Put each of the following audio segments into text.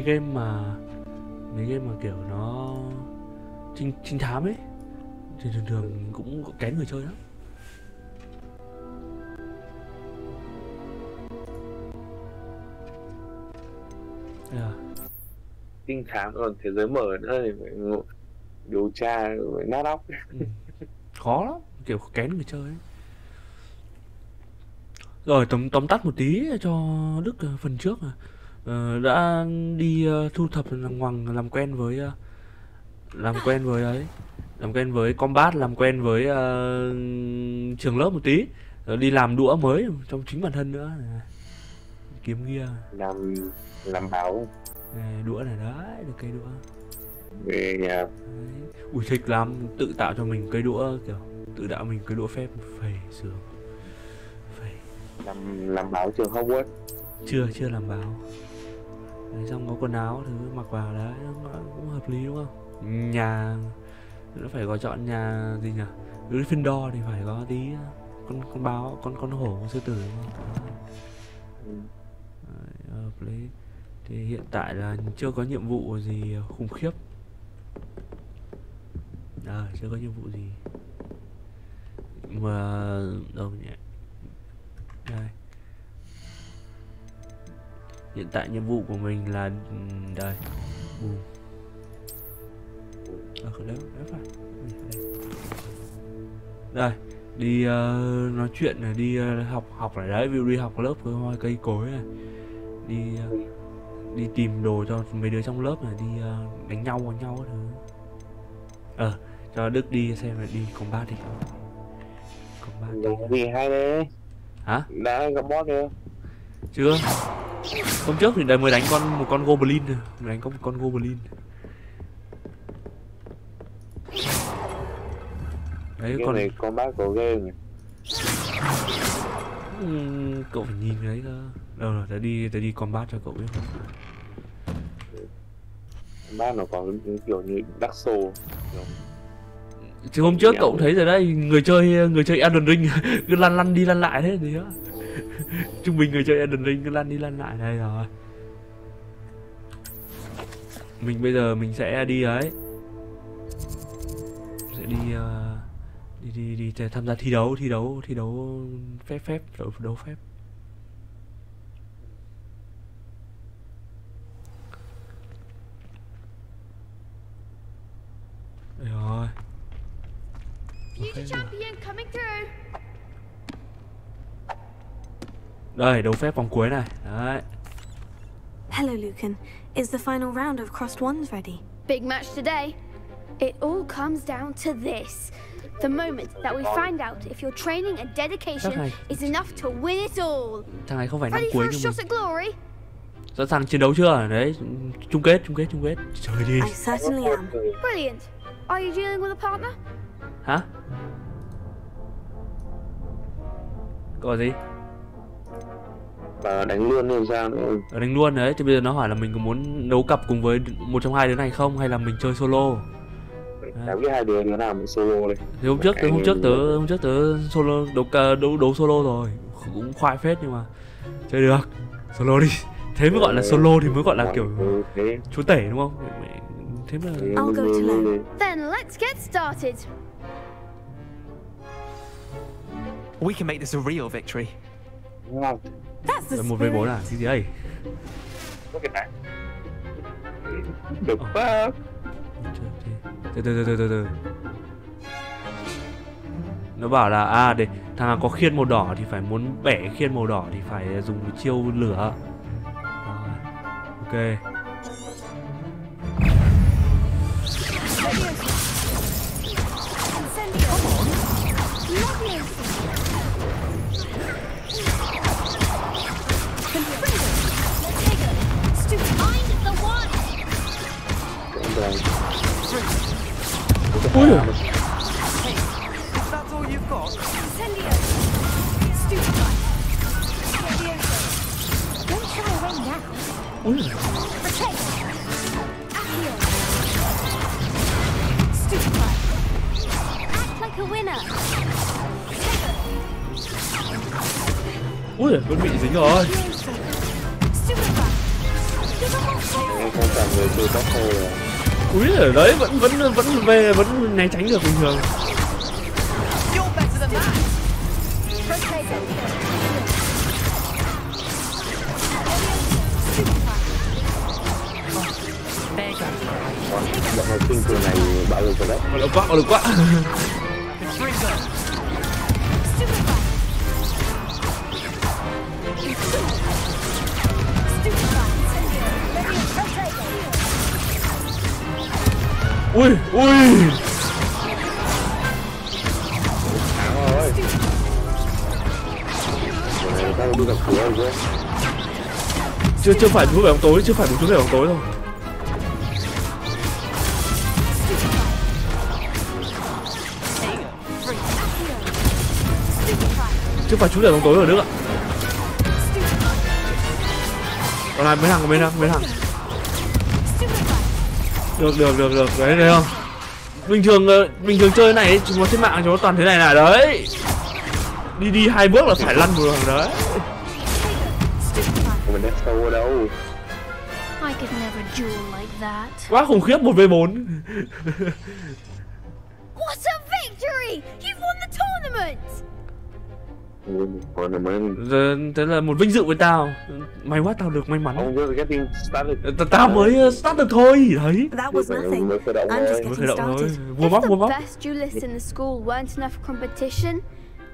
mấy game mà kiểu nó trinh thám ấy thì thường cũng kén người chơi lắm. Trinh thám còn thế giới mở nữa thì phải điều tra, phải nát óc. Khó lắm, kiểu kén người chơi ấy. Rồi tóm tắt một tí cho Đức phần trước đã đi thu thập làm quen với làm quen với combat, làm quen với trường lớp một tí, rồi đi làm đũa mới trong chính bản thân nữa, kiếm gear làm báo đũa này đấy, được cây đũa về nhà. Ui thích lắm, tự tạo cho mình cây đũa, kiểu tự tạo mình cây đũa phép phẩy sướng. Làm báo trường Hogwarts chưa làm báo đấy, xong có quần áo thứ mặc vào đấy cũng hợp lý đúng không? Nhà nó phải có chọn nhà gì nhỉ, Gryffindor thì phải có tí con báo, con hổ, con sư tử đúng không? Đấy, hợp lý. Thì hiện tại là chưa có nhiệm vụ gì khủng khiếp, chưa có nhiệm vụ gì mà đâu nhỉ. Đây. Hiện tại nhiệm vụ của mình là đây. Đây, đi nói chuyện này, đi học này đấy, ví dụ đi học lớp với hoa cây cối này. Đi tìm đồ cho mấy đứa trong lớp này, đi đánh nhau các thứ. Cho Đức đi xem là đi combat đi. Combat đi hay đấy. Hả? Đã gặp boss chưa? Chưa. Hôm trước thì mới đánh một con goblin rồi, đánh có một con goblin. Đấy cái con này combat của game này. Cậu phải nhìn đấy cơ. Đâu rồi, tớ đi combat cho cậu biết không? Combat nó có kiểu như Dark Souls. Chứ hôm trước cậu cũng thấy rồi đấy, người chơi Elden Ring cứ lăn đi lăn lại thế gì đó. Trung bình người chơi Elden Ring cứ lăn đi lăn lại đây rồi. Mình bây giờ mình sẽ đi ấy. Sẽ đi tham gia thi đấu phép đấu phép. Đây rồi. Đây, đấu phép vòng cuối này. Đấy. Hello, Lucan. Is the final round of crossed wands ready? Big match today. It all comes down to this. The moment that we find out if your training and dedication is enough to win it all. Thằng này không phải năm Ready cuối for a nhưng shot at glory? sẵn sàng chiến đấu chưa? Đấy, chung kết. Trời đi. I certainly am. Brilliant. Are you dealing with a partner? Hả? Có gì? Và đánh luôn thì sao nữa? Đánh luôn đấy, thì bây giờ nó hỏi là mình có muốn đấu cặp cùng với một trong hai đứa này không, hay là mình chơi solo. Đánh với hai đứa nào mình solo đây. Thì hôm trước tớ solo đấu solo rồi, cũng khoai phết nhưng mà chơi được. Solo đi. Thế mới gọi là solo thì mới gọi là kiểu chúa tể đúng không? Thế mà I'll go to learn. Then let's get started. We can make this a real victory. That's the một với 4 à? Cái gì đây? Có cái này. Được phát. Từ. Nó bảo là để thằng nào có khiên màu đỏ thì phải muốn bẻ khiên màu đỏ thì phải dùng chiêu lửa. Rồi. Ok. Ui. That's all you've got. Ui. Ui, vẫn bị dính rồi. không phải người chơi tóc thôi rồi. Úi ở đấy vẫn về vẫn né tránh được bình thường. Bọn học sinh trường này bạo lực rồi đấy. Bạo lực quá. Ui. Thắng rồi. Này tao đi gặp cửa rồi chứ. Chưa phải chú về bóng tối, chưa phải chú về bóng tối đâu. Chưa phải chú để bóng tối rồi Đức ạ. Còn lại mấy thằng. Được. Đấy thấy không? Bình thường chơi này chúng nó trên mạng chúng nó toàn thế này là đấy. Đi 2 bước là phải lăn một thằng đấy. Mình đã sâu ở đâu. I could never duel like that. Quá khủng khiếp 1v4. What a victory! You've won the tournament! Thế là một vinh dự với tao. May quá tao được may mắn. Ông just getting started. Tao mới start được thôi. Đấy. That was nothing. Mới khởi động I'm just thôi. getting started. Warm up. If the best duelists in the school weren't enough competition,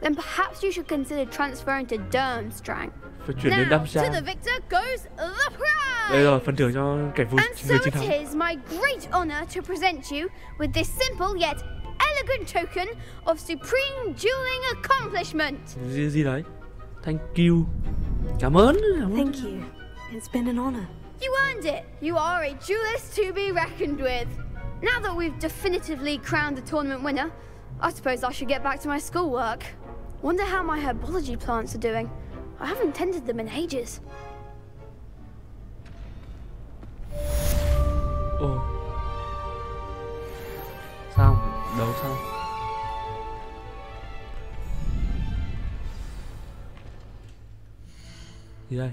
then perhaps you should consider transferring to Durmstrang. Phải chuyển đến Now, Durmstrang. to the victor goes the prize! Đây rồi, phần thưởng cho kẻ vui And so người chiến it thắng. is my great honor to present you with this simple yet elegant token of supreme dueling accomplishment. Gì đấy? Thank you. Cảm ơn. Thank you. It's been an honor. You earned it. You are a duelist to be reckoned with. Now that we've definitively crowned the tournament winner, I suppose I should get back to my schoolwork. Wonder how my herbology plants are doing. I haven't tended them in ages. Ồ. Sao? Đấu sao? Gì đây?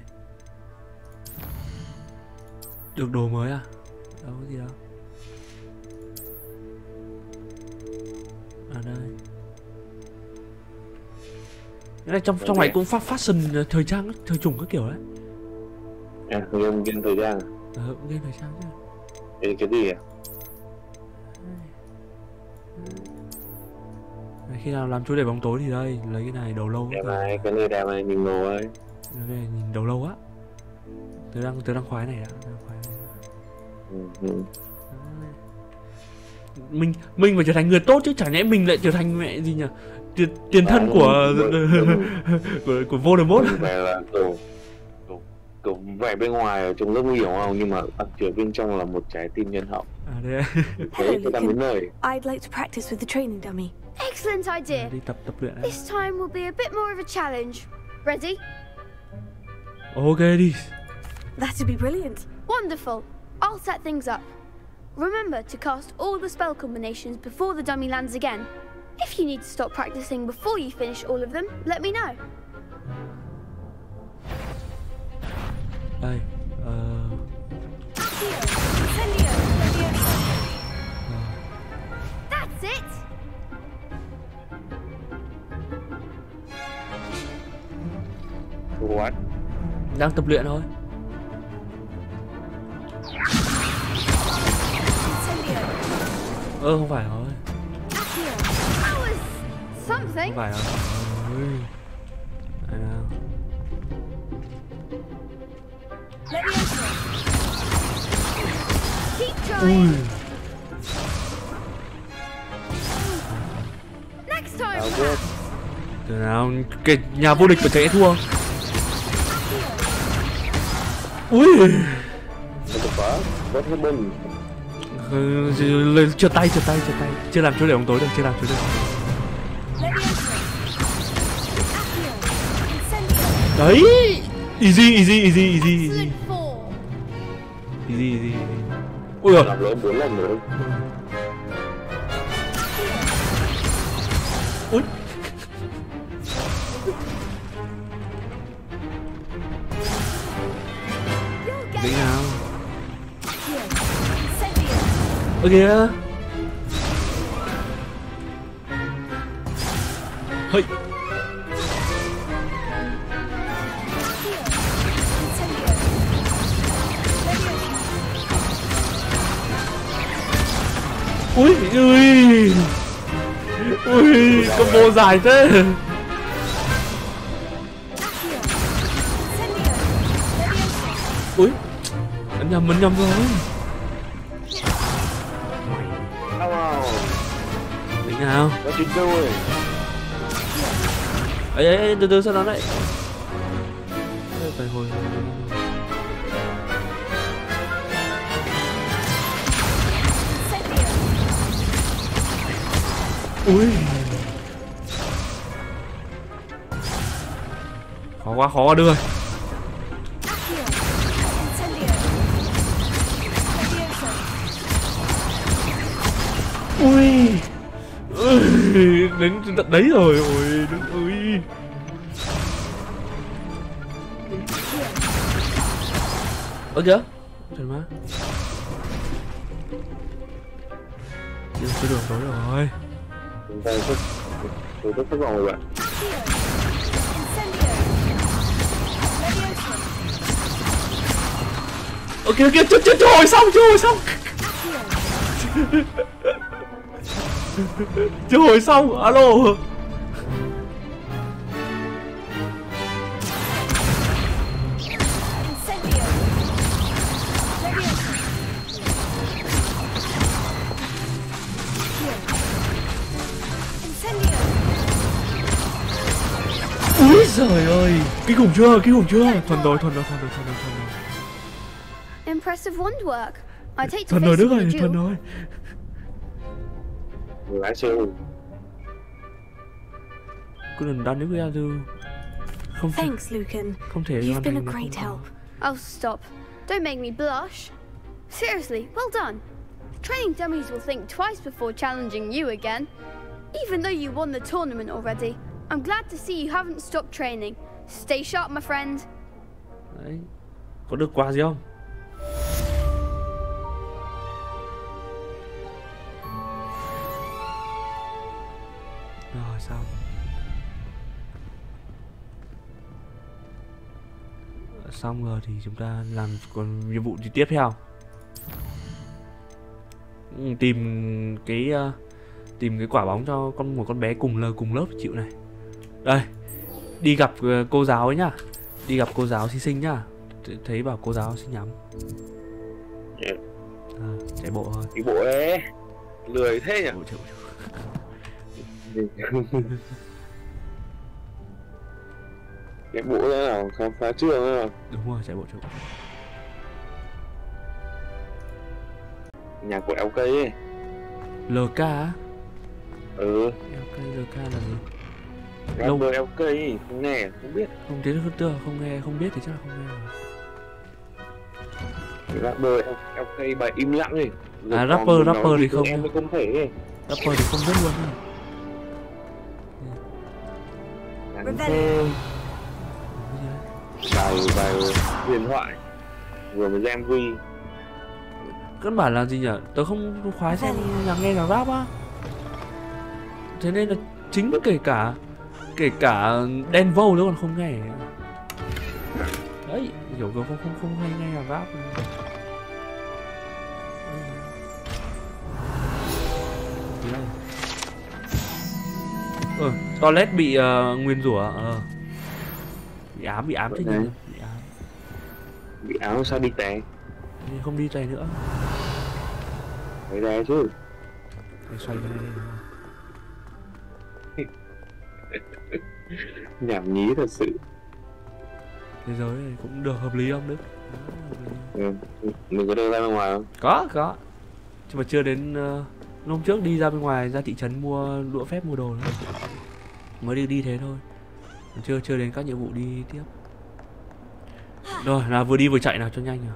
Được đồ mới à? Đâu có gì đâu. À đây. Cái này trong này cũng fashion thời trang, thời chủng các kiểu đấy. À, game thời trang à? Game thời trang chứ. Cái gì à? Khi nào làm chú để bóng tối thì đây, lấy cái này đầu lâu. Đẹp này, cái này đẹp này, nhìn ngầu ơi. Cái này nhìn đầu lâu á. Tớ đang khoái này đã. Mình phải trở thành người tốt chứ, chẳng lẽ mình lại trở thành mẹ gì nhỉ? Tiền thân của Voldemort. Vẻ là kiểu vẻ bên ngoài trông rất nguy hiểm không, nhưng mà ẩn chứa bên trong là một trái tim nhân hậu. Hello, Lucan. I'd like to practice with the training dummy. Excellent idea. Đi tập luyện đấy. This time will be a bit more of a challenge. Ready? Ok đi. That would be brilliant. Wonderful. I'll set things up. Remember to cast all the spell combinations before the dummy lands again. If you need to stop practicing before you finish all of them, let me know. Đây. That's it. What? Đang tập luyện thôi. Không phải rồi. That was something. Không phải rồi. Keep trying. Next time. Từ nào cái nhà vô địch của trẻ thua. Ui. Trượt tay. Chưa làm chú để bóng tối được, Đấy. Easy. Ui giời. Làm lỗi 4 lần rồi. Ui. Định nào. Ơ kìa. Hơi. Ui ui ui, combo dài thế. Ui, ấn nhầm rồi. Đấy nào. Có chuyện đâu rồi. Ấy từ từ sao nó đấy. Phải hồi. Ui. Khó quá đưa rồi. Ui. Đến tận đấy rồi. Ôi ui. Ơ kìa. Trời má. Chưa đường tối rồi. Chúng ta rất thất vọng rồi bạn. Ok chưa hồi xong chưa hồi xong. Alo. Úi giời ơi, kinh khủng chưa? Thuần rồi. Impressive wand work. I take to Thuần rồi, facing Đức the ơi, Jew. thuần rồi. Lái xe. Cứ đừng đánh đến với Azu. Không thể. Thanks, Lucan. Không thể. You've been a great help. Oh, stop. Don't make me blush. Seriously, well done. Training dummies will think twice before challenging you again. Even though you won the tournament already, I'm glad to see you haven't stopped training. Stay sharp, my friend. Đấy. Có được quà gì không? Rồi xong. Xong rồi thì chúng ta làm còn nhiệm vụ gì tiếp theo. Tìm cái quả bóng cho một con bé cùng lớp chịu này. Đây. Đi gặp cô giáo ấy nhá. Đi gặp cô giáo xinh nhá. Thấy bảo cô giáo xinh nhắm. Chạy bộ thôi. Đi bộ đấy. Lười thế nhỉ? Chạy bộ thế nào? Khám phá trường thế nào? Đúng rồi, chạy bộ. Nhà của LK ấy. LK á? Ừ. LK là gì? Rapper LK ấy, không nghe, không biết. Không thế không nghe, không biết thì chắc là không nghe rồi. Rapper LK bài im lặng đi. À rapper thì không. Em mới không thể ấy. Rapper thì không biết luôn á. Bài huyền thoại vừa mới ra MV. Căn bản là gì nhỉ? Tớ không khoái xem nhạc nghe nhạc rap á. Thế nên là chính kể cả đen vâu nữa còn không nghe. Đấy, kiểu không hay nghe nhạc rap. Toilet bị nguyên rủa. Bị ám chứ nhỉ? Bị ám sao đi tè? Không đi tè nữa. Phải ra chứ. Xoay ra đây. Nhảm nhí thật sự. Thế giới này cũng được hợp lý không Đức? Mình có đưa ra bên ngoài không? Có. Nhưng mà chưa đến hôm trước đi ra bên ngoài, ra thị trấn mua lụa phép mua đồ nữa. Mới đi thế thôi. Chưa đến các nhiệm vụ đi tiếp. Rồi, là vừa đi vừa chạy nào cho nhanh nào.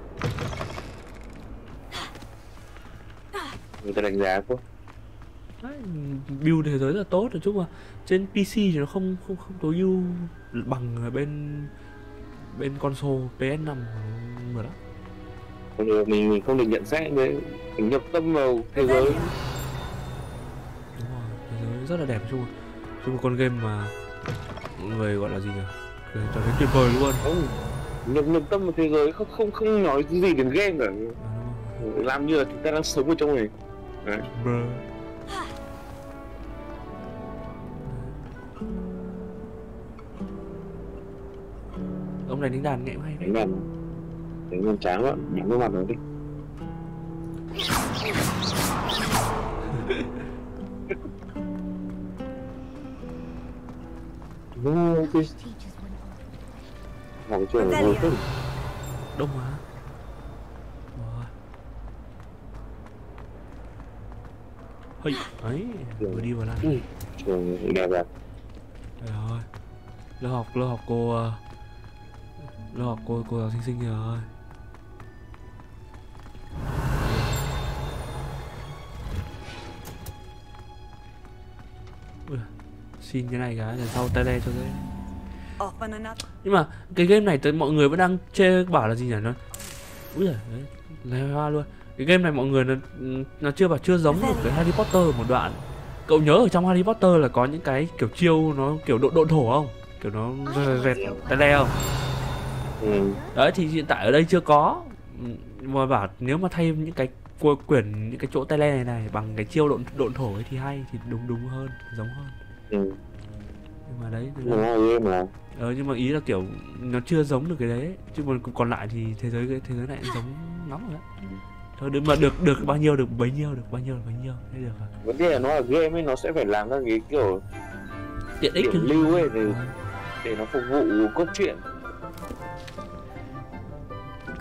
Người ta đánh giá quá. Đấy, build thế giới là tốt rồi chứ mà trên PC thì nó không tối ưu bằng bên console PS5 của người đó. Mình không được nhận xét đấy, mình nhập tâm vào thế giới. Đúng rồi, thế giới rất là đẹp chung một con game mà mọi người gọi là gì nhỉ? Trò thấy tuyệt vời luôn. Nhập tâm vào thế giới không nói gì đến game cả. Làm như là chúng ta đang sống ở trong này. Đấy. Ông này đánh đàn nghe cũng hay. Đánh đàn chán quá, nhắm cái mặt nó đi. Học trường là vui phết. Đông quá. Hey, ấy, vừa đi vừa lại. Trường đẹp đẹp. Rồi. Lớp học cô giáo xinh rồi. Xin cái này cái lần sau tay le cho dễ. Nhưng mà cái game này tới mọi người vẫn đang chê bảo là gì nhỉ, nó úi giời đấy lè hoa luôn. Cái game này mọi người nó chưa giống được cái Harry Potter một đoạn. Cậu nhớ ở trong Harry Potter là có những cái kiểu chiêu nó kiểu độn thổ không, kiểu nó vẹt tay le không? Đấy thì hiện tại ở đây chưa có, mà bảo nếu mà thay những cái quyển những cái chỗ tay le này bằng cái chiêu độn thổ ấy thì hay, thì đúng hơn, giống hơn. Nhưng mà đấy nhưng mà ý là kiểu nó chưa giống được cái đấy, chứ còn lại thì thế giới này giống lắm rồi đấy. Thôi đừng mà được bao nhiêu được bấy nhiêu, thế được à? Vấn đề là nó là game ấy, nó sẽ phải làm các cái kiểu tiện ích lưu ấy để nó phục vụ cốt truyện.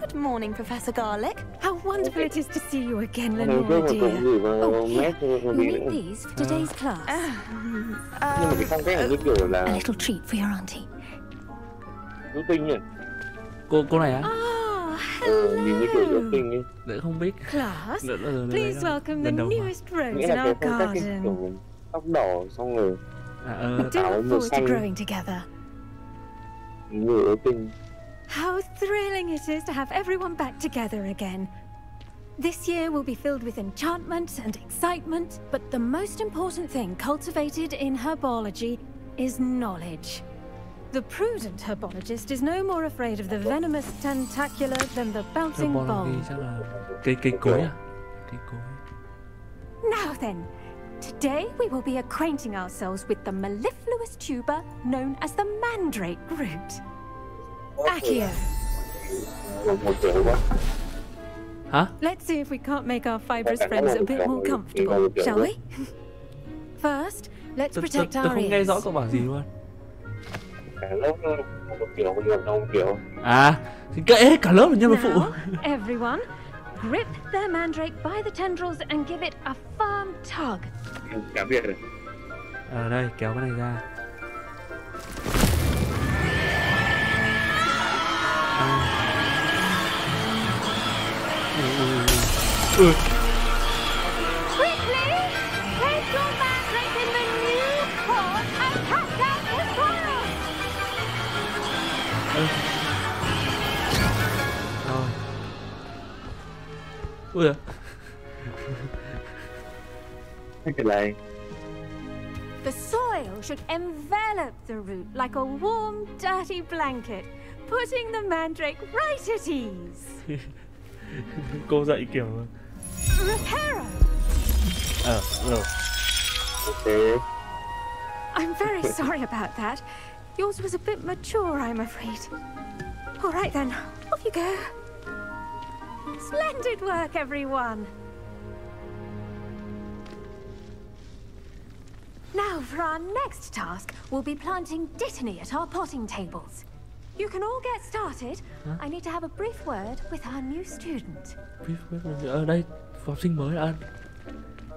Good morning, Professor Garlic. How wonderful it is to see you again, Lenore dear. Read these for today's class. Nhưng mà cái phong cách là cái kiểu là A little treat for your auntie. nữ tinh nhỉ? Cô này á? Nhìn cái kiểu nữ tinh ấy. Để không biết. Class, please welcome the newest rose in our garden. Kiểu tóc đỏ xong rồi Do look forward to growing together. Người nữ tinh. How thrilling it is to have everyone back together again. This year will be filled with enchantment and excitement, but the most important thing cultivated in herbology is knowledge. The prudent herbologist is no more afraid of the venomous tentacular than the bouncing ball. Chắc là cây cối à? Cây cối. Now then, today we will be acquainting ourselves with the mellifluous tuber known as the mandrake root. Accio. Huh? Let's see if we can't make our fibrous friends a bit more comfortable, shall we? First, let's protect our Tôi không nghe ears. rõ cậu bảo gì luôn. Cả lớp một kiểu, một kiểu. À, thì kệ cả lớp là nhân vật phụ. Now, everyone, grip their mandrake by the tendrils and give it a firm tug. Cá Việt này. Ở đây kéo cái này ra. Quickly, place your mandrake in the new pot and cut down the soil. Rồi. Ui à. Cái này. The soil should envelop the root like a warm, dirty blanket, putting the mandrake right at ease. Cô dạy kiểu Reparo. Rồi. Ok. I'm very sorry about that. Yours was a bit mature, I'm afraid. All right then, off you go. Splendid work, everyone. Now, for our next task, we'll be planting dittany at our potting tables. You can all get started. I need to have a brief word with our new student. Ở đây, học sinh mới là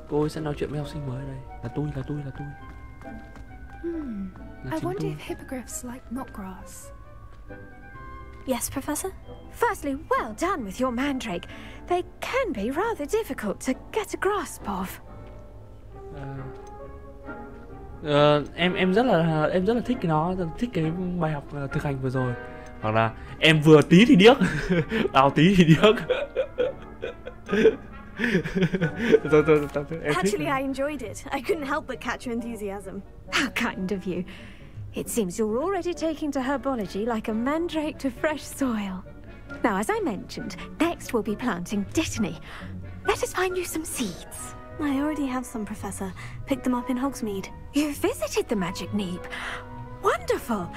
cô ấy sẽ nói chuyện với học sinh mới ở đây. Là tôi. I wonder if hippogriffs like not grass. Yes, Professor? Firstly, well done with your mandrake. They can be rather difficult to get a grasp of. Em rất là thích thích cái bài học thực hành vừa rồi. Hoặc là em vừa tí thì điếc, đào tí thì điếc. Em thích. Actually, I enjoyed it. I couldn't help but catch your enthusiasm. How kind of you. It seems you're already taking to herbology like a mandrake to fresh soil. Now, as I mentioned, next we'll be planting Dittany. Let us find you some seeds. I already have some, Professor. Picked them up in Hogsmeade. You visited the Magic Neep. Wonderful.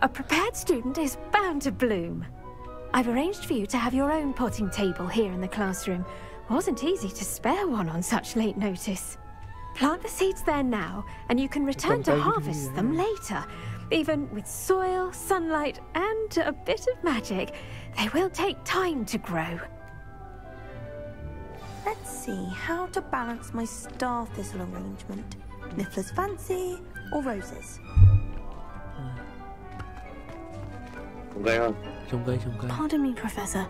A prepared student is bound to bloom. I've arranged for you to have your own potting table here in the classroom. Wasn't easy to spare one on such late notice. Plant the seeds there now, and you can return to harvest them later. Even with soil, sunlight, and a bit of magic, they will take time to grow. Let's see how to balance my star thistle arrangement. Niffler's fancy or roses? Trồng cây. Pardon me, Professor.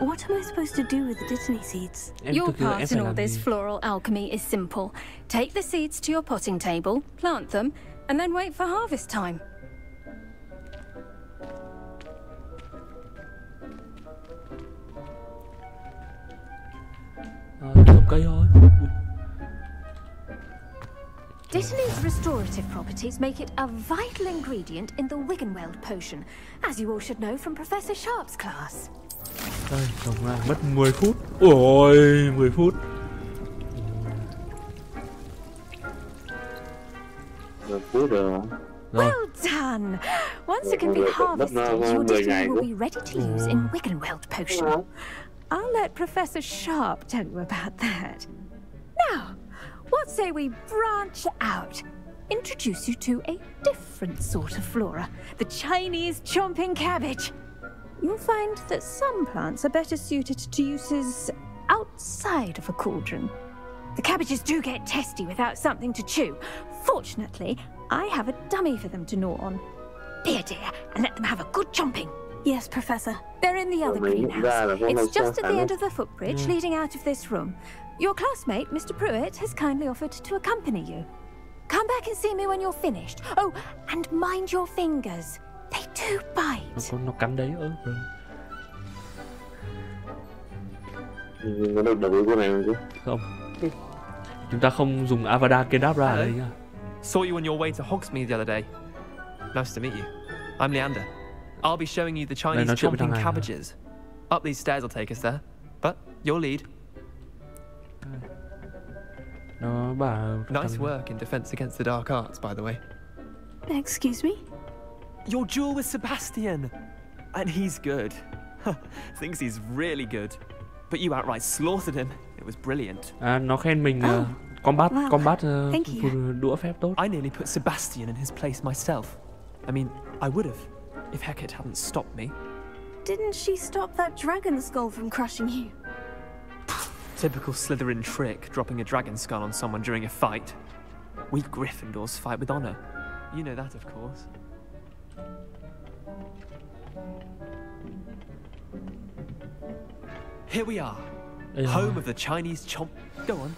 What am I supposed to do with the Dittany seeds? Your part in all this floral alchemy is simple. Take the seeds to your potting table, plant them, and then wait for harvest time. Trồng cây thôi. Dittany's restorative properties make it a vital ingredient in the Wiggenweld potion, as you all should know from Professor Sharp's class. Đây, trồng ra mất 10 phút. Ôi, 10 phút. Well done! Once it can be harvested, your Dittany will be ready to use in Wiggenweld potion. I'll let Professor Sharp tell you about that. Now, what say we branch out? Introduce you to a different sort of flora, the Chinese chomping cabbage. You'll find that some plants are better suited to uses outside of a cauldron. The cabbages do get testy without something to chew. Fortunately, I have a dummy for them to gnaw on. Be a dear and let them have a good chomping. Yes, Professor. They're in the other greenhouse. It's just at the end of the footbridge leading out of this room. Your classmate, Mr. Pruitt, has kindly offered to accompany you. Come back and see me when you're finished. Oh, and mind your fingers. They do bite. Nó cắn đấy. Nó được đầu với con này không? Không. Chúng ta không dùng Avada Kedavra ở đây nha. Saw you on your way to Hogsmeade the other day. Nice to meet you. I'm Leander. I'll be showing you the Chinese chomping cabbages. Up these stairs will take us there. But you'll lead. Nó bảo Nice work in defense against the dark arts, by the way. Excuse me? Your duel with Sebastian. And he's good. Thinks he's really good. But you outright slaughtered him. It was brilliant. Nó khen mình combat đũa phép tốt. I nearly put Sebastian in his place myself. I mean, I would have, if Hecate hadn't stopped me. Didn't she stop that dragon skull from crushing you? Typical Slytherin trick, dropping a dragon skull on someone during a fight. We Gryffindors fight with honor. You know that, of course. Here we are, home of the Chinese chomp. Go on,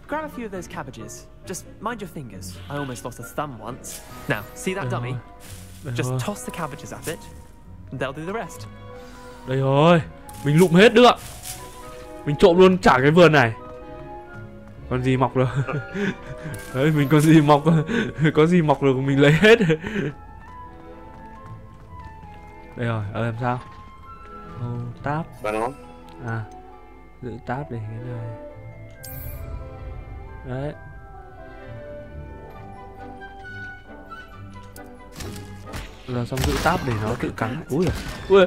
grab a few of those cabbages. Just mind your fingers. I almost lost a thumb once. Now, see that dummy? Just toss the cabbages at it, and they'll do the rest. Đây rồi, mình lụm hết được. Mình trộm luôn cả cái vườn này. Còn gì mọc được. Đấy, mình có gì mọc được mình lấy hết. Đây rồi, làm sao? Tab. À, giữ tab để cái này. Đấy. Giờ xong giữ tab để nó tự cắn. Ui giời.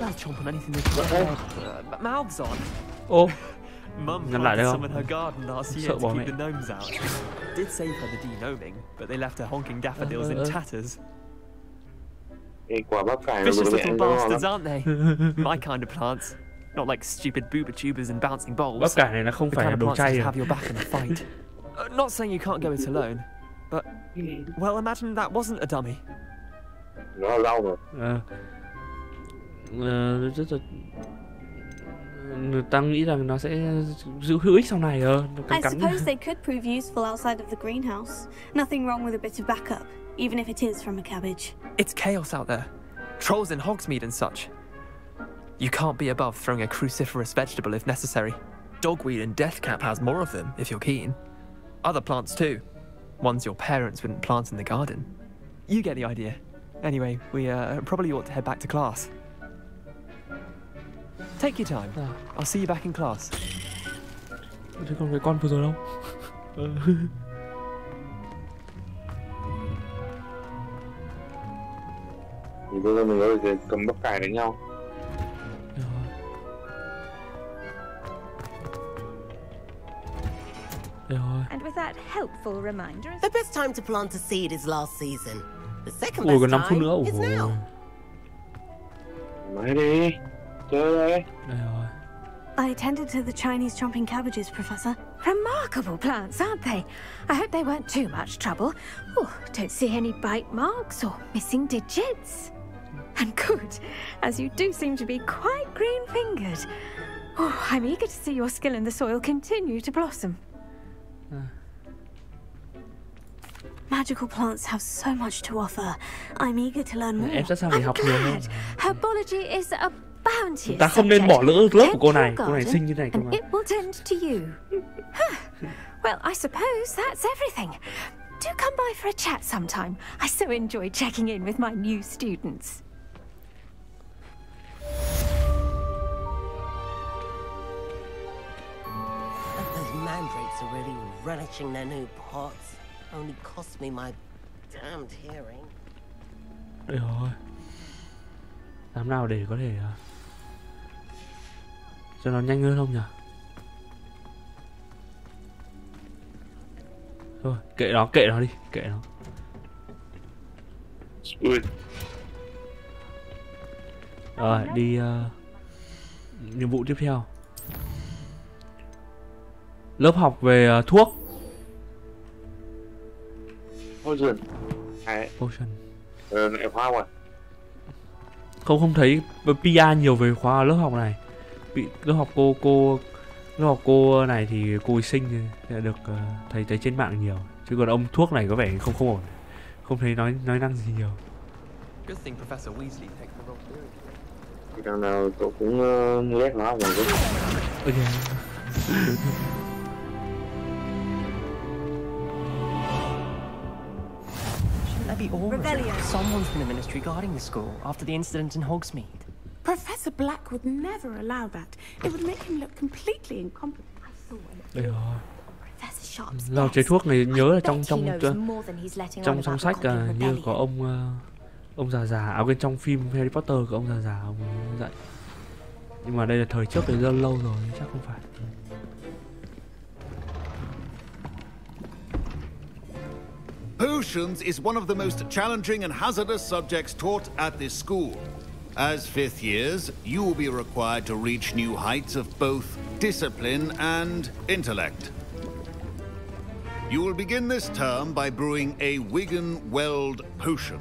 Ô. Ngăn lại đây không? Sợ bỏ mẹ. Did save her the denoming, but they left her honking daffodils in tatters. Vicious little bastards, aren't they? My kind of plants. Not like stupid booba tubers and bouncing balls. Bắp cải này nó không phải là đồ chay have your back in a fight. Not saying you can't go it alone, but well, imagine that wasn't a dummy. Nó là rau rồi. Rất là người ta nghĩ rằng nó sẽ giữ hữu ích sau này. I suppose they could prove useful outside of the greenhouse. Nothing wrong with a bit of backup, even if it is from a cabbage. It's chaos out there. Trolls in Hogsmeade and such. You can't be above throwing a cruciferous vegetable if necessary. Dogweed and deathcap has more of them, if you're keen. Other plants too. Ones your parents wouldn't plant in the garden. You get the idea. Anyway, we probably ought to head back to class. Take your time. I'll see you back in class. Thế còn cái con vừa rồi đâu? Thì bây giờ mình có thể cầm bắp cải đánh nhau. And with that helpful reminder, the best time to plant a seed is last season. The second Ủa, best còn 5 phút time nữa. is now. Nói đi, chơi đây. Đây rồi. I attended to the Chinese chomping cabbages, Professor. remarkable plants, aren't they? I hope they weren't too much trouble. Oh, don't see any bite marks or missing digits. And good, as you do seem to be quite green-fingered. Oh, I'm eager to see your skill in the soil continue to blossom. Magical plants have so much to offer. I'm eager to learn more. Em sẵn sàng để học nhiều hơn. Herbology is a bounteous Ta không nên bỏ lỡ lớp của cô này. Gentle Cô này garden, xinh như này cơ and mà. it will tend to you. Well, I suppose that's everything. Do come by for a chat sometime. I so enjoy checking in with my new students. Those mandrakes are really relishing their new pots. Only cost me my damned hearing. Đây rồi. Làm nào để có thể cho nó nhanh hơn không nhỉ? Thôi, kệ nó đi, kệ nó. Ui. Rồi, đi nhiệm vụ tiếp theo. Lớp học về thuốc. Potion. Potion. Lại hoa rồi. Không thấy PR nhiều về khóa lớp học này. Lớp học cô này thì cô ấy xinh sẽ được thấy trên mạng nhiều. Chứ còn ông thuốc này có vẻ không ổn. Không thấy nói năng gì nhiều. Thì đằng nào tôi cũng lét hóa rồi. That be all? Someone's been in the ministry guarding the school after the incident in Hogsmeade. Professor Black would never allow that. It would make him look completely incompetent. Đây rồi. Professor Sharp's Lò chế thuốc này nhớ là trong trong sách như có ông già bên trong phim Harry Potter có ông già ông ấy dạy. Nhưng mà đây là thời trước thì rất lâu rồi chắc không phải. Potions is one of the most challenging and hazardous subjects taught at this school. As fifth years, you will be required to reach new heights of both discipline and intellect. You will begin this term by brewing a Wigan-Weld potion.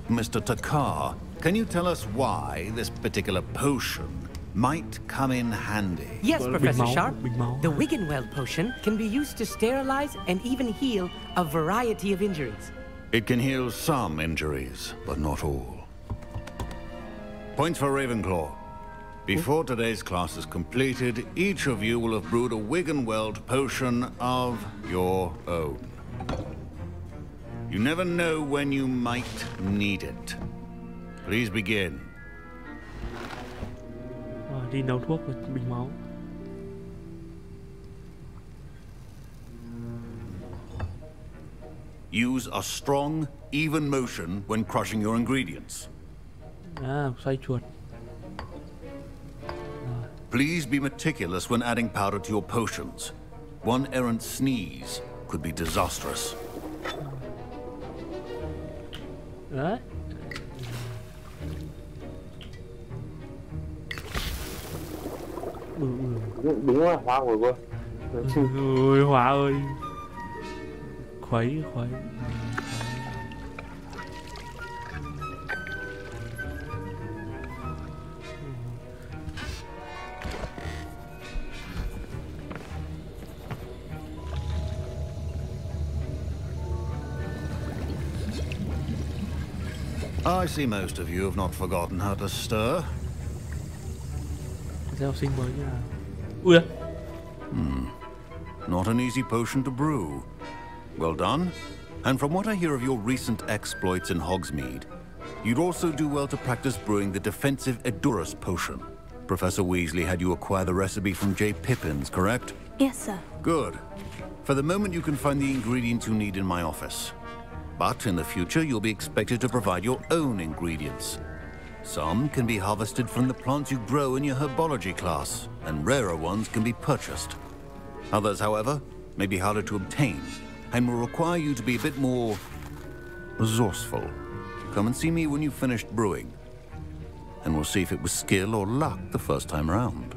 Mr. Takar, can you tell us why this particular potion might come in handy? Yes, Professor Sharp. The Wigan-Weld potion can be used to sterilize and even heal a variety of injuries. It can heal some injuries, but not all. Points for Ravenclaw. Before today's class is completed, each of you will have brewed a Wigan-Weld potion of your own. You never know when you might need it. Please begin. Đi nấu thuốc với bình máu. Use a strong, even motion when crushing your ingredients. Xoay chuột. Please be meticulous when adding powder to your potions. One errant sneeze could be disastrous. Đấy. Đúng là hoa rồi cô. Ôi hóa ơi. Khuấy. I see most of you have not forgotten how to stir. Học sinh mới như nào? Ui, Not an easy potion to brew. Well done. And from what I hear of your recent exploits in Hogsmeade, you'd also do well to practice brewing the defensive Edurus potion. Professor Weasley had you acquire the recipe from J. Pippin's, correct? Yes, sir. Good. For the moment, you can find the ingredients you need in my office. But in the future, you'll be expected to provide your own ingredients. Some can be harvested from the plants you grow in your herbology class, and rarer ones can be purchased. Others, however, may be harder to obtain, and will require you to be a bit more resourceful. Come and see me when you've finished brewing, and we'll see if it was skill or luck the first time around.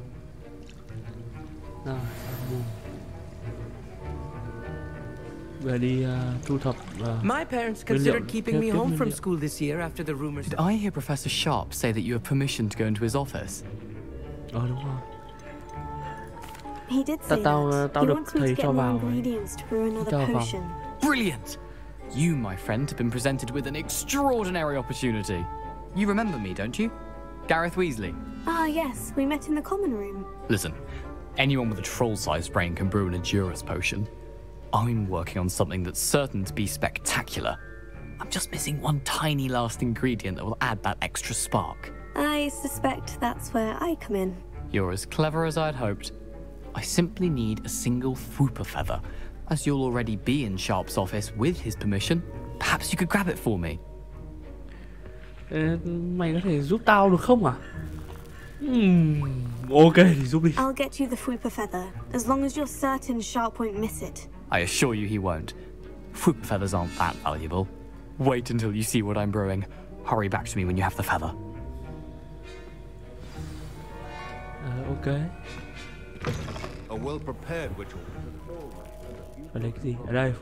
Về đi thu thập. My parents considered keeping me home from school this year after the rumors. Did I hear Professor Sharp say that you have permission to go into his office? Đúng rồi. He did say that. Tao He được wants me to thầy get cho more vào. ingredients to brew another potion. Brilliant! You, my friend, have been presented with an extraordinary opportunity. You remember me, don't you? Gareth Weasley. Ah, yes. We met in the common room. Listen, anyone with a troll-sized brain can brew an Edurus potion. I'm working on something that's certain to be spectacular. I'm just missing one tiny last ingredient that will add that extra spark. I suspect that's where I come in. You're as clever as I'd hoped. I simply need a single Fwooper feather. As you'll already be in Sharp's office with his permission, perhaps you could grab it for me. Mày có thể giúp tao được không à? Ok thì giúp đi. I'll get you the Fwooper feather, as long as you're certain Sharp won't miss it. I assure you he won't. Fwooper feathers aren't that valuable. Wait until you see what I'm brewing. Hurry back to me when you have the feather. Ok. A well-prepared ritual. Phải lấy cái gì? Ở đây.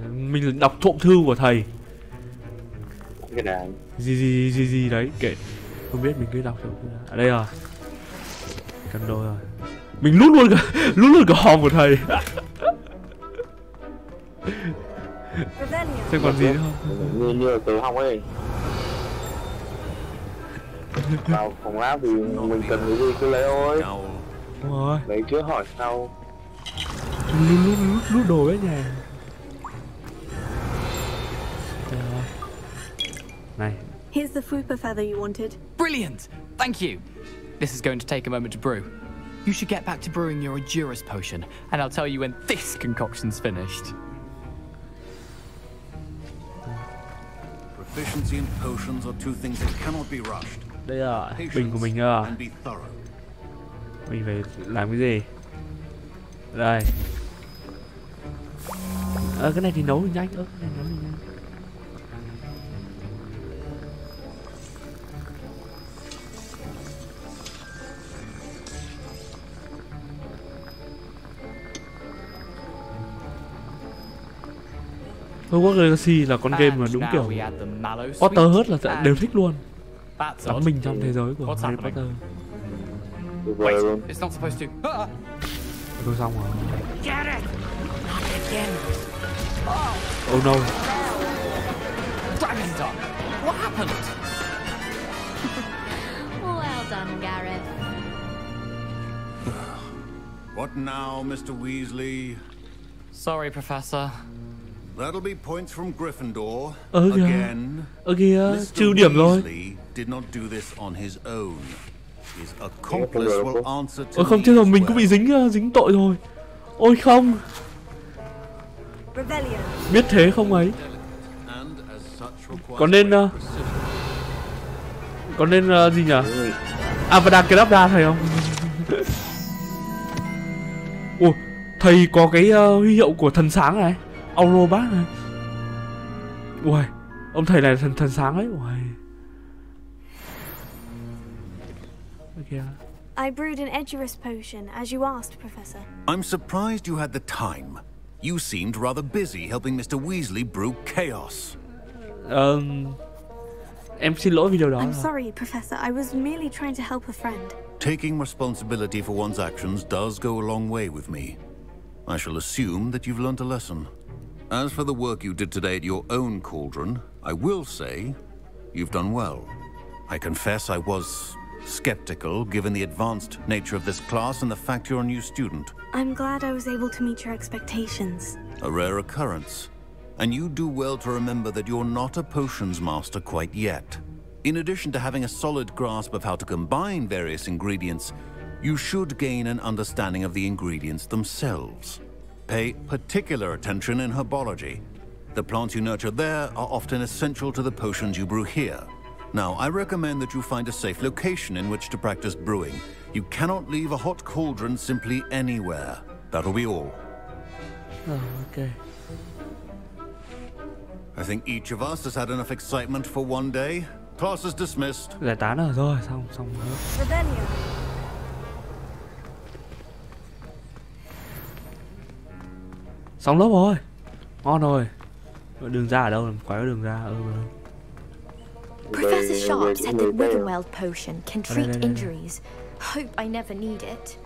Mình đọc trộm thư của thầy. Cái này. Gì đấy, kệ. Không biết mình cứ đọc trộm thư. Ở đây rồi. Cầm đồ rồi. Mình lút luôn cả hòm của thầy. Xem còn gì nữa không? Như là tự học ấy. Vào phòng áp thì mình cần cái gì cứ lấy thôi. Đúng rồi. Lấy trước hỏi sau. Lút đồ đấy nhà. Này. Here's the Fwooper feather you wanted. Brilliant! Thank you. This is going to take a moment to brew. You should get back to brewing your Edurus potion, and I'll tell you when this concoction's finished. Proficiency in potions are two things that cannot be rushed. Đây là bình của mình à. Mình phải làm cái gì? Đây. Cái này thì nấu nhanh. Cái này nấu nhanh. Hogwarts Legacy là con game mà đúng kiểu Potterhead là đều thích luôn. Đắm mình trong thế giới của Harry Potter. Tôi xong rồi. Oh no. What happened? Well done, Gareth. What now, Mr. Weasley? Sorry, Professor. That'll be points from Gryffindor. Again. Trừ điểm rồi. Did not do this on his own. His accomplice will answer to không chết rồi, mình cũng bị dính tội rồi. Ôi không. Biết thế không ấy. Có nên gì nhỉ? Avada Kedavra thầy không? Ủa, thầy có cái huy hiệu của thần sáng này, Aurobat này. Ui, ông thầy này thần sáng ấy. Ui. Okay. I brewed an Edurus potion, as you asked, Professor. I'm surprised you had the time. You seemed rather busy helping Mr. Weasley brew chaos. Em xin lỗi vì điều đó. I'm sorry, Professor. I was merely trying to help a friend. Taking responsibility for one's actions does go a long way with me. I shall assume that you've learnt a lesson. As for the work you did today at your own cauldron, I will say you've done well. I confess I was skeptical given the advanced nature of this class and the fact you're a new student. I'm glad I was able to meet your expectations. A rare occurrence. And you do well to remember that you're not a potions master quite yet. In addition to having a solid grasp of how to combine various ingredients, you should gain an understanding of the ingredients themselves. Pay particular attention in herbology. The plants you nurture there are often essential to the potions you brew here. Now, I recommend that you find a safe location in which to practice brewing. You cannot leave a hot cauldron simply anywhere. That'll be all. Oh, okay. I think each of us has had enough excitement for one day. Class is dismissed. Giải tán rồi, xong rồi. Xong lớp rồi. Ngon rồi. Đường ra ở đâu? Làm quái có đường ra. Professor Sharp said the Wiggenweld potion can treat injuries. Hope I never need it.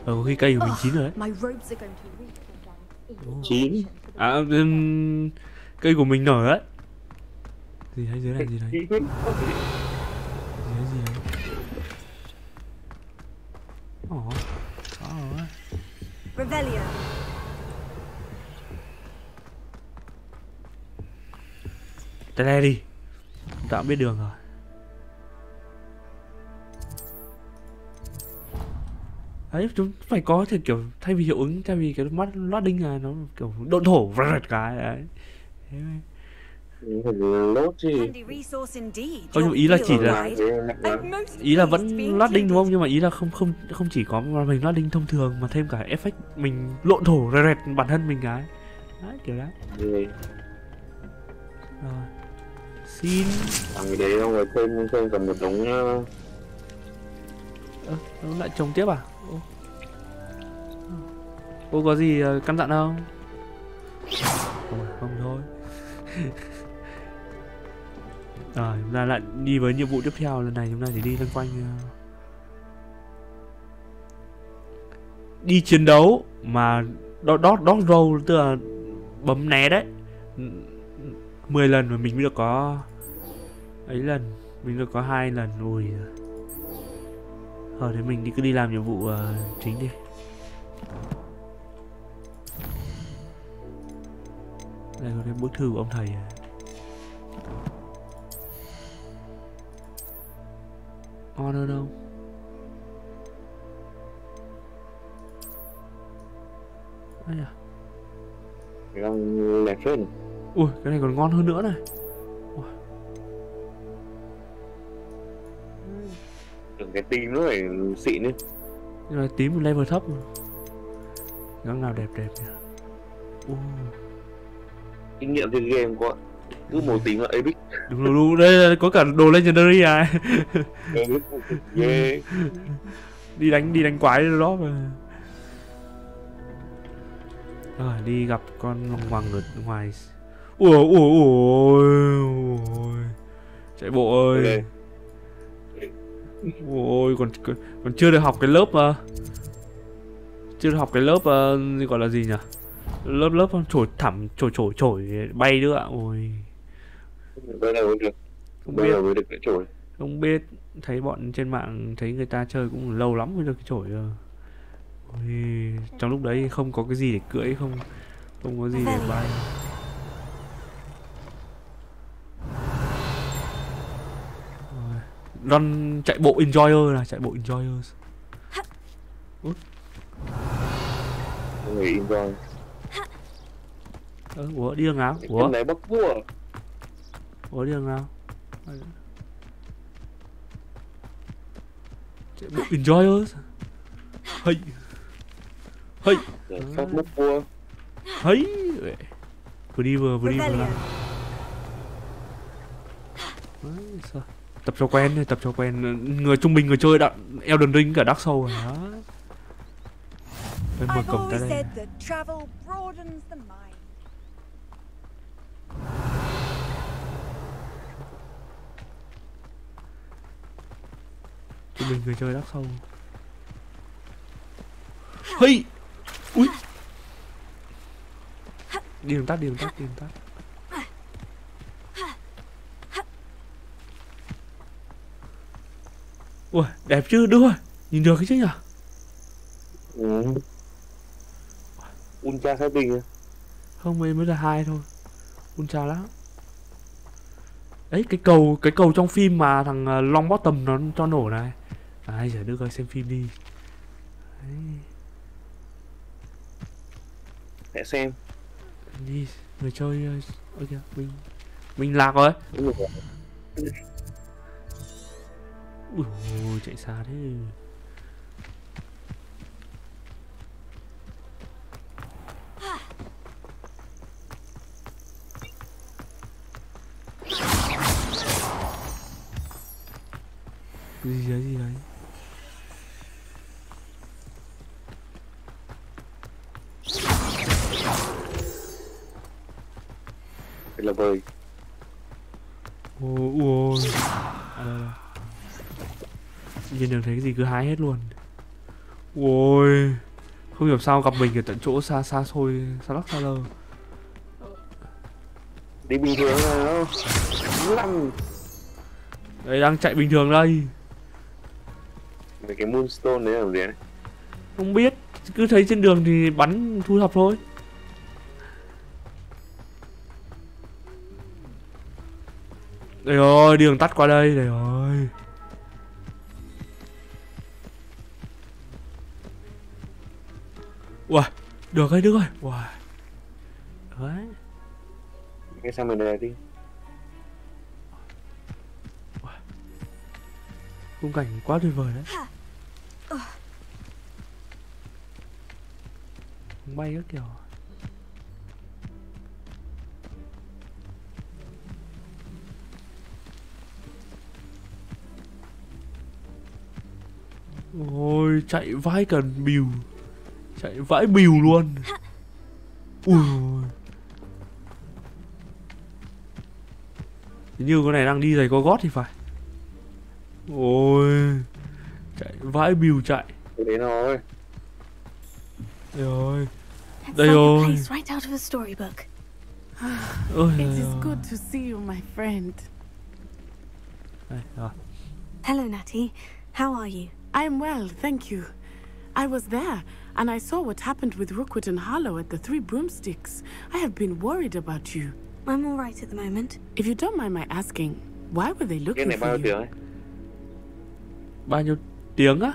Có khi cây của mình chín rồi đấy. My robes are going to reach. Chín. À, cây của mình nở đấy. Gì đấy, dưới này gì đấy. Gì đấy. Ồ, có rồi. Revelio. Tele đi. Chúng ta cũng biết đường rồi. Đấy, chúng phải có thể kiểu thay vì hiệu ứng, thay vì cái mắt loading là nó kiểu độn thổ vợt cái đấy. Lốt gì? Không, nhưng ý là chỉ là vẫn loading đúng không? Nhưng mà ý là không chỉ có màn hình loading thông thường mà thêm cả effect mình lộn thổ rẹt bản thân mình cái. Đấy, kiểu đấy. Rồi. Xin. Thằng đấy không rồi thêm cầm một đống. Nó lại trồng tiếp à? Cô có gì căn dặn không? Không thôi. Rồi, chúng ta lại đi với nhiệm vụ tiếp theo. Lần này chúng ta chỉ đi loanh quanh đi chiến đấu mà dodge roll, tức là bấm né đấy 10 lần mà mình mới được có ấy lần, mình được có 2 lần. Ui, thế mình cứ đi làm nhiệm vụ chính đi. Đây có cái bức thư của ông thầy. Ngon hơn không? Đây à? Cái đang đẹp phết. Ui, cái này còn ngon hơn nữa này. Tưởng cái tím nó phải xịn ấy. Nhưng mà tím một level thấp. Gắng nào đẹp nhỉ. Kinh nghiệm trên game quá. Cứ màu tím là epic. Đúng, đây có cả đồ legendary à. Yeah. đi đánh quái đó mà. Rồi đi gặp con hoàng ở ngoài. Ui. Chạy bộ ơi. Ôi, còn chưa được học cái lớp mà. Chưa được học cái lớp gọi là gì nhỉ? Lớp trổi thẳm trổi bay nữa ạ. Ôi. Bây giờ mới được. Bây giờ mới được cái trổi. Không biết, thấy bọn trên mạng thấy người ta chơi cũng lâu lắm mới được cái trổi rồi. Ôi, trong lúc đấy không có cái gì để cưỡi, không có gì để bay. Run chạy bộ enjoyer là chạy bộ enjoyers. Người enjoy. Ủa đi đường nào? Ủa này bắc vua. Ủa đi đường nào? Chạy bộ enjoyers. Hey. Phát bắc vua. Hey. Vừa đi vừa làm. Tập cho quen, người trung bình người chơi Elden Ring cả Dark Souls rồi đó. Em mở cổng ra đây. Trung bình người chơi Dark Souls. Hey. Ui. Đi đường tắt. Ui, đẹp chứ, đúng rồi, nhìn được cái chứ nhỉ? Ultra thái bình. Không, mới là 2 thôi. Ultra lắm. Đấy, cái cầu trong phim mà thằng Long Bottom nó cho nổ này. Ai giờ đưa coi xem phim đi. Đấy. Để xem. Đi, người chơi ôi kìa, mình lạc rồi. Ui, chạy xa thế. Gì đấy. Đây là bơi. Ôi. Nhìn đường thấy cái gì cứ hái hết luôn. Ôi. Không hiểu sao gặp mình ở tận chỗ xa xôi, xa lắc xa lơ. Đi bình thường là nó lắm. Đây đang chạy bình thường đây. Mấy cái moonstone đấy làm gì đấy? Không biết, cứ thấy trên đường thì bắn thu thập thôi. Đây rồi, đường tắt qua đây, đây rồi. Uầy, được rồi, Uầy. Đấy. Cái sang bên này đi. Khung cảnh quá tuyệt vời đấy. Bay các kiểu. Ôi, chạy vãi cần bìu. Chạy vãi bìu luôn. Ui. Hình như con này đang đi giày có gót thì phải. Ôi. Chạy vãi bìu chạy. Đến rồi. Đây rồi. Đây rồi. Right out of a storybook. It is good to see you, my friend. Đây, rồi. Hello, Natty. How are you? I am well, thank you. I was there, and I saw what happened with Rookwood and Harlow at the Three Broomsticks. I have been worried about you. I'm all right at the moment. If you don't mind my asking, why were they looking for you? Tiếng ấy? Bao nhiêu tiếng á?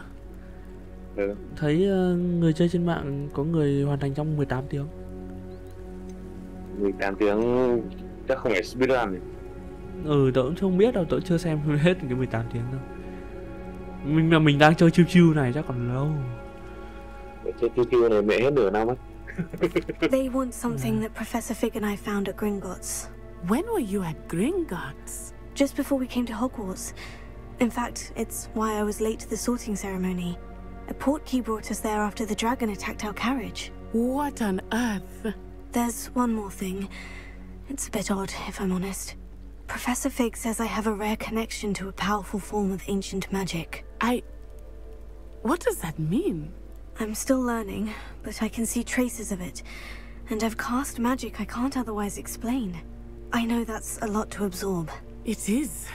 Ừ. Thấy người chơi trên mạng có người hoàn thành trong 18 tiếng. 18 tiếng chắc không phải speedrun này. Ừ, tớ cũng không biết đâu, tớ chưa xem hết cái 18 tiếng đâu. Mình đang chơi chill này chắc còn lâu. Chơi chill này mẹ hết nửa năm á. They want something that Professor Fig and I found at Gringotts. When were you at Gringotts? Just before we came to Hogwarts. In fact, it's why I was late to the sorting ceremony. A portkey brought us there after the dragon attacked our carriage. What on earth? There's one more thing. It's a bit odd, if I'm honest. Professor Fig says I have a rare connection to a powerful form of ancient magic. What does that mean? I'm still learning, but I can see traces of it. And I've cast magic I can't otherwise explain. I know that's a lot to absorb. It is.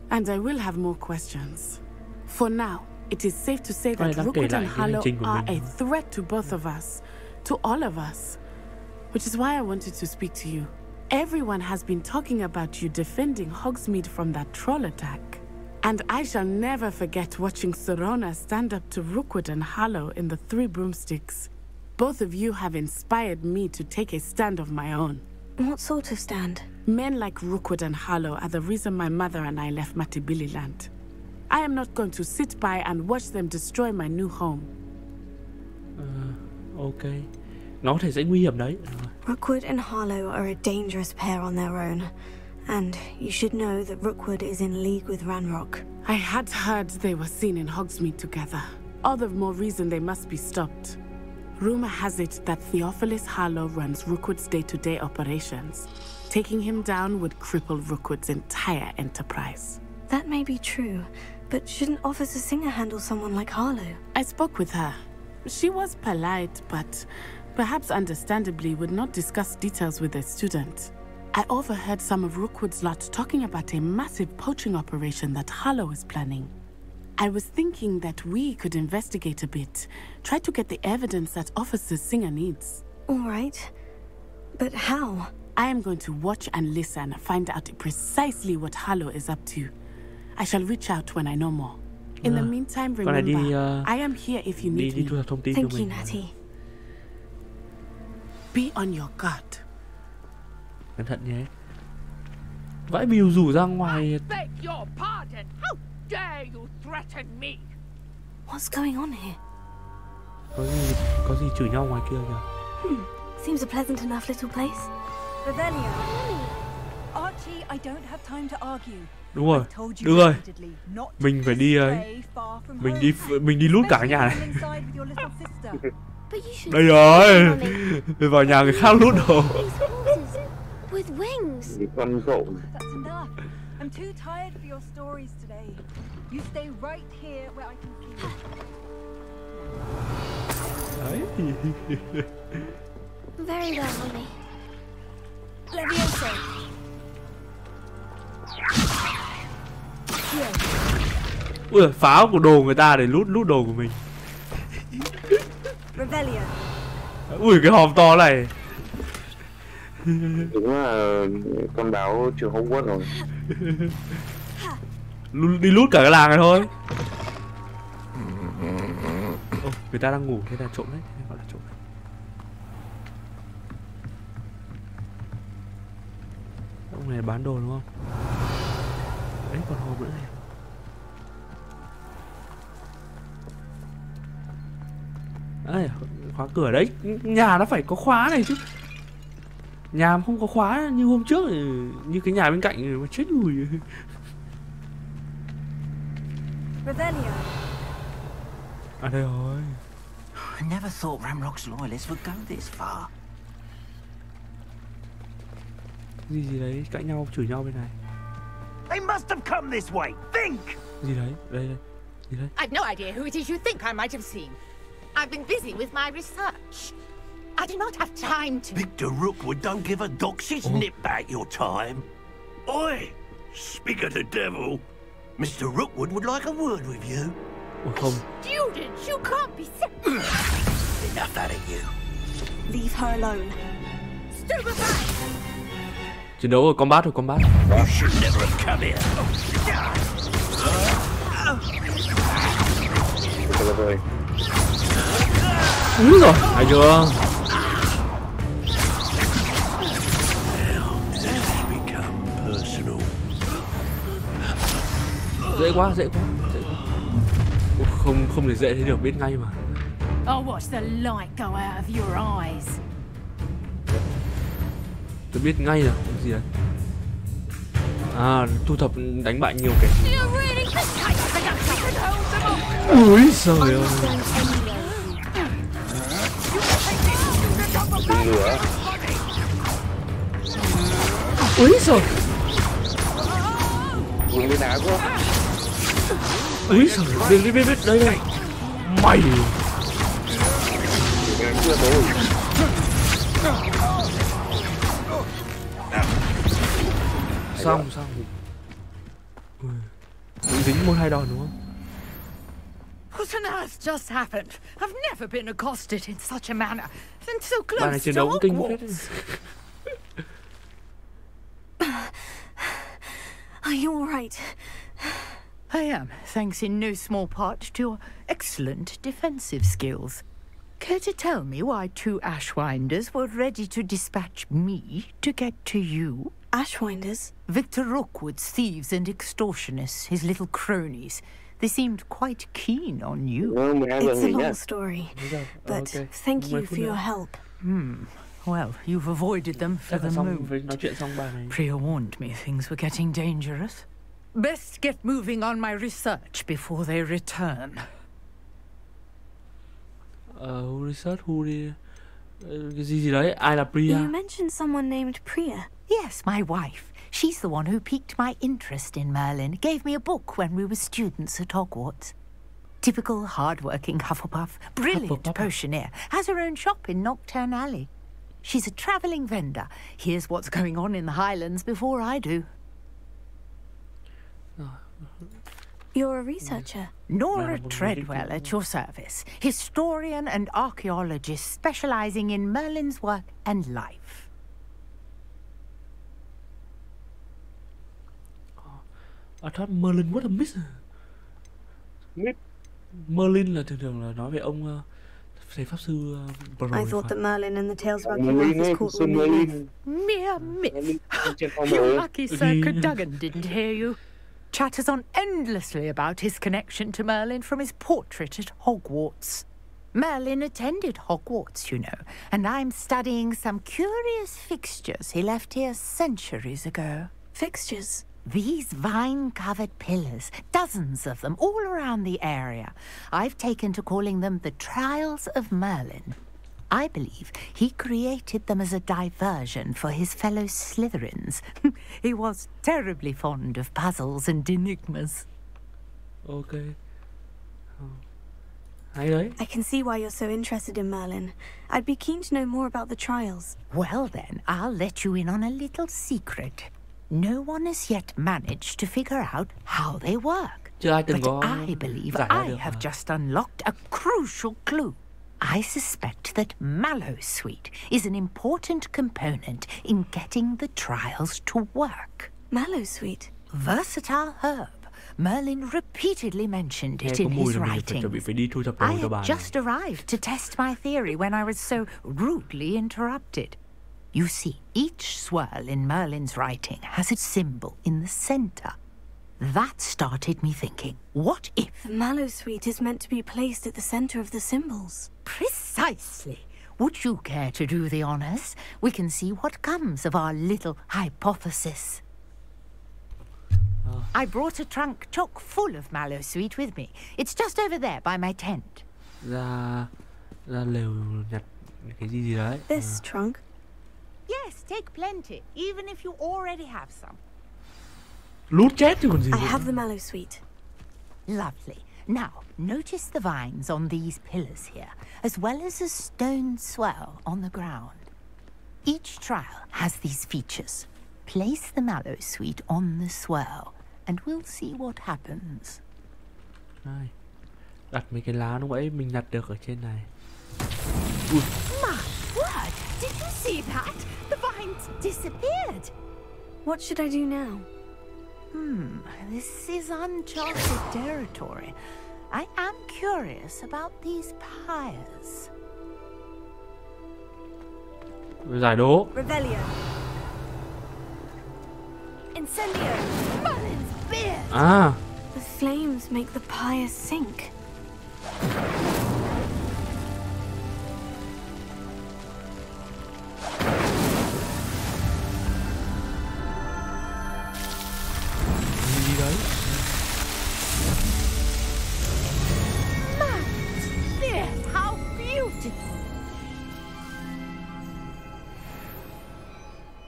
And I will have more questions. For now, it is safe to say that Rookwood and Harlow are a threat to both of us. To all of us. Which is why I wanted to speak to you. Everyone has been talking about you defending Hogsmeade from that troll attack. And I shall never forget watching Serona stand up to Rookwood and Harlow in the Three Broomsticks. Both of you have inspired me to take a stand of my own. What sort of stand? Men like Rookwood and Harlow are the reason my mother and I left Matabeleland. I am not going to sit by and watch them destroy my new home. Okay. Nó có thể sẽ nguy hiểm đấy. Rookwood and Harlow are a dangerous pair on their own. And you should know that Rookwood is in league with Ranrock. I had heard they were seen in Hogsmeade together. All the more reason they must be stopped. Rumor has it that Theophilus Harlow runs Rookwood's day-to-day operations. Taking him down would cripple Rookwood's entire enterprise. That may be true, but shouldn't Officer Singer handle someone like Harlow? I spoke with her. She was polite, but perhaps understandably would not discuss details with a student. I overheard some of Rookwood's lot talking about a massive poaching operation that Harlow is planning. I was thinking that we could investigate a bit. Try to get the evidence that Officer Singer needs. All right. But how? I am going to watch and listen, find out precisely what Harlow is up to. I shall reach out when I know more. In the meantime, remember, I am here if you need me. Thank you, Natty. Be on your guard. Cẩn thận nhé. Vãi bìu rủ ra ngoài. Beg your pardon. How dare you threaten me? What's going on here? Có gì chửi nhau ngoài kia kìa. Seems a pleasant enough little place. Revelio. Archie, I don't have time to argue. Đúng rồi, được rồi. Mình phải đi mình đi lút cả nhà này. Đây rồi. Mình vào nhà người khác lút đồ. With wings. Con cậu. That's enough. I'm too tired for your stories today. You stay right here where I can see you. Đấy. Very well, Mommy. Levioso. Ui, phá của đồ người ta để lút đồ của mình. Revelio. Ui, cái hòm to này. Đúng là con báo trường Hogwarts rồi. Đi lút cả cái làng này thôi. Người ta đang ngủ, thế là trộm đấy, gọi là trộm. Ông này bán đồ đúng không? Đấy, còn hòm nữa này. Đấy, khóa cửa đấy. Nhà nó phải có khóa này chứ. Nhà mà không có khóa như hôm trước, như cái nhà bên cạnh mà chết người. À đây rồi. I never thought Ramrock's loyalists would go this far. Gì đấy, cãi nhau, chửi nhau bên này. They must have come this way. Think. Gì đấy, đây. Gì đấy? I've no idea who it is you think I might have seen. I've been busy with my research. I do not have time to... Victor Rookwood don't give a doxy's nip back your time. Oi! Speak of the devil. Mr. Rookwood would like a word with you. Không. Students, you can't be sick. Enough out of you. Leave her alone. Stupefy! Chiến đấu rồi, combat rồi, combat. You should never have come here. Úi rồi, hay chưa? Dễ quá. Không thể dễ thế được, biết ngay mà. I'll watch the light go out of your eyes. Tôi biết ngay rồi, cái gì đấy. À, thu thập đánh bại nhiều kẻ. Úi giời ơi. Úi giời. Dùng cái đá quá. Úi giời, biết đây. Mày. Xong. Dính 1-2 đòn đúng không? What on earth just happened? I've never been accosted in such a manner. And so close Bà này chiến đấu cũng kinh phết. Are you all right? I am, thanks in no small part to your excellent defensive skills. Care to tell me why 2 Ashwinders were ready to dispatch me to get to you? Ashwinders? Victor Rookwood's thieves and extortionists, his little cronies. They seemed quite keen on you. It's a long story, but thank you for your help. Well, you've avoided them for the moment. Pre-warned me things were getting dangerous. Best get moving on my research before they return. Research, cái gì đấy? Ai là Priya? You mentioned someone named Priya. Yes, my wife. She's the one who piqued my interest in Merlin, gave me a book when we were students at Hogwarts. Typical hard-working Hufflepuff, brilliant potioneer, has her own shop in Nocturne Alley. She's a travelling vendor, hears what's going on in the Highlands before I do. You're a researcher. Nora Treadwell at your service, historian and archaeologist specializing in Merlin's work and life. I thought Merlin was a myth. Merlin là thường là nói về ông thầy pháp sư I thought that Merlin and the tales about Arthur's court were myth. Mere myth. You're lucky Sir Cadogan didn't hear you. Chatters on endlessly about his connection to Merlin from his portrait at Hogwarts. Merlin attended Hogwarts, you know, and I'm studying some curious fixtures he left here centuries ago. Fixtures? These vine-covered pillars, dozens of them, all around the area. I've taken to calling them the Trials of Merlin. I believe he created them as a diversion for his fellow Slytherins. He was terribly fond of puzzles and enigmas. Okay. I can see why you're so interested in Merlin. I'd be keen to know more about the trials. Well then, I'll let you in on a little secret. No one has yet managed to figure out how they work. But I believe I have just unlocked a crucial clue. I suspect that Mallowsweet is an important component in getting the trials to work. Mallowsweet? Versatile herb. Merlin repeatedly mentioned it in his writings. I had just arrived to test my theory when I was so rudely interrupted. You see, each swirl in Merlin's writing has a symbol in the center. That started me thinking, what if... The Mallowsweet is meant to be placed at the center of the symbols. Precisely. Would you care to do the honors? We can see what comes of our little hypothesis. I brought a trunk chock full of Mallowsweet with me. It's just over there by my tent. Ra lều nhặt cái gì đấy. This trunk? Yes, take plenty, even if you already have some. Lút chết chứ còn gì. I have the Mallowsweet. Lovely. Now, notice the vines on these pillars here, as well as a stone swirl on the ground. Each trial has these features. Place the Mallowsweet on the swirl, and we'll see what happens. Này, đặt mấy cái lá lúc ấy mình nhặt được ở trên này. My word! Did you see that? The vines disappeared. What should I do now? This is uncharted territory. I am curious about these pyres. Giải đố. Revelio. Incendio. Merlin's beard. Ah. The flames make the pyre sink.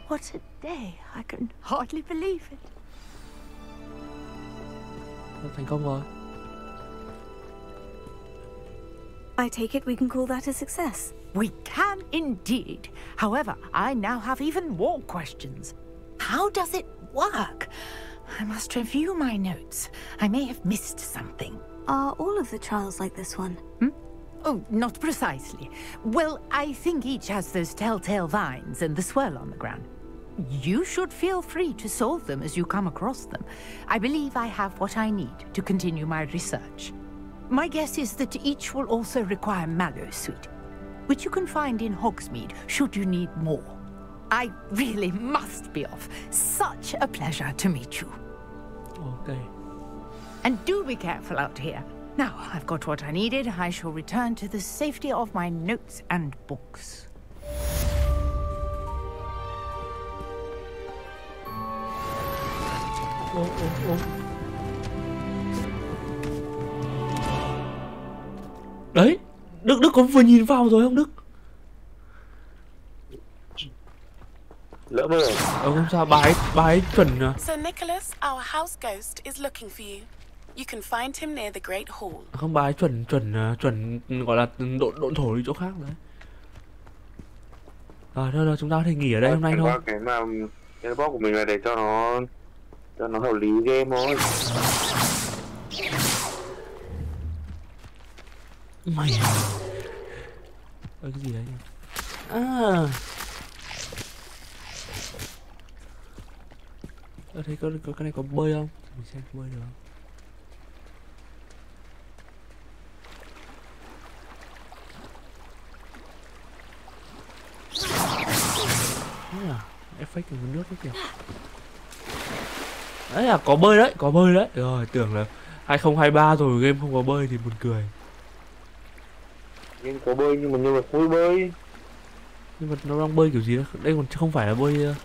What a day. I can hardly believe it. Thành công rồi. I take it we can call that a success. We can indeed. However, I now have even more questions. How does it work? I must review my notes. I may have missed something. Are all of the trials like this one? Oh, not precisely. Well, I think each has those telltale vines and the swirl on the ground. You should feel free to solve them as you come across them. I believe I have what I need to continue my research. My guess is that each will also require Mallowsweet, which you can find in Hogsmeade should you need more. I really must be off. Such a pleasure to meet you. Okay. And do be careful out here. Now I've got what I needed, I shall return to the safety of my notes and books. Đấy, Đức có vừa nhìn vào rồi không Đức? Lỡ mơ. Không sao, bà ấy chuẩn. Sir Nicholas, our house ghost is looking for you. You can find him near the Great Hall. Không, bà ấy chuẩn gọi là độn thổ đi chỗ khác đấy. Thôi chúng ta có thể nghỉ ở đây hôm nay thôi. Cái box của mình là để cho nó hợp lý game thôi. Mày cái gì đấy à? Ở đây có cái này có bơi không? Mình xem có bơi được không? Đấy à, effect của nước cái kìa. Đấy là có bơi đấy. Rồi tưởng là 2023 rồi game không có bơi thì buồn cười. Game có bơi nhưng mà nhân vật không bơi. Nhưng mà nó đang bơi kiểu gì đó, đây còn không phải là bơi.